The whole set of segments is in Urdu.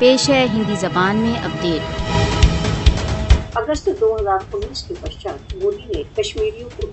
پیش ہے ہندی زبان میں اپڈیٹ۔ اگست 2019 کے پشچات مودی نے کشمیریوں کو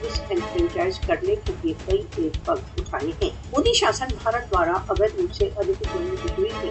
ڈس انفرینچائز کرنے کے لیے کئی ایک قدم اٹھائے ہیں۔ مودی شاسن بھارت دوارا اویدھ روپ سے ادھک جموں کشمیر میں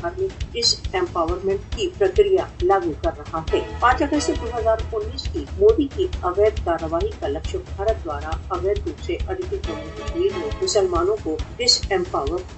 دھارمک ڈس ایمپاورمنٹ کی پرکریا لاگو کر رہا ہے۔ 5 اگست 2019 کی مودی کی اویدھ کارروائی کا لکشیہ بھارت دوارا اویدھ روپ سے ادھک جموں کشمیر میں مسلمانوں کو ڈس ایمپاور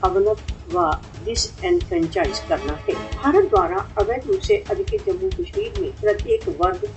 اونت و ڈس انفرینچائز کرنا ہے۔ بھارت دوارا اویدھ روپ سے ادھک جموں کشمیر میں پرتیک ورگ،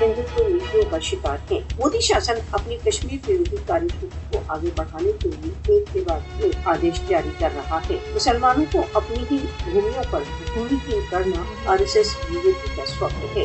ہندوتو نیتیوں کا شکار ہیں۔ مودی شاسن اپنی کشمیر ورودھی کاریہ سوچی کو آگے بڑھانے کے لیے ایک کے بعد ایک آدیش جاری کر رہا ہے۔ مسلمانوں کو اپنی ہی بھومیوں پر بھومیہین کرنا RSS BJP کا سوپن ہے۔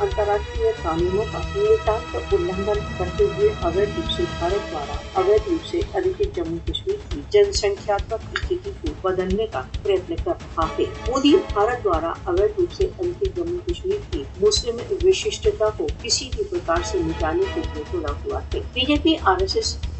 انترراشٹریہ قانونوں کا نتانت اللنگھن کرتے ہوئے اویدھ روپ سے بھارت دوارا اویدھ روپ سے ادھک جموں کشمیر کی جن سنکھیاتمک استھتی کو بدلنے کا پریتن کر رہا ہے۔ مودی بھارت دوارا اویدھ روپ سے ادھک جموں کشمیر کی مسلم وششٹتا کو کسی بھی پرکار سے مٹانے کے لیے تلا ہوا ہے۔ BJP RSS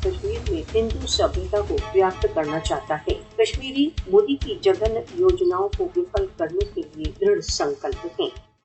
کشمیر میں ہندو سبھیتا کو ویاپت کرنا چاہتا ہے۔ کشمیری مودی کی جگن یوجناؤں کو وفل کرنے کے لیے دڑھ سنکلپ ہیں۔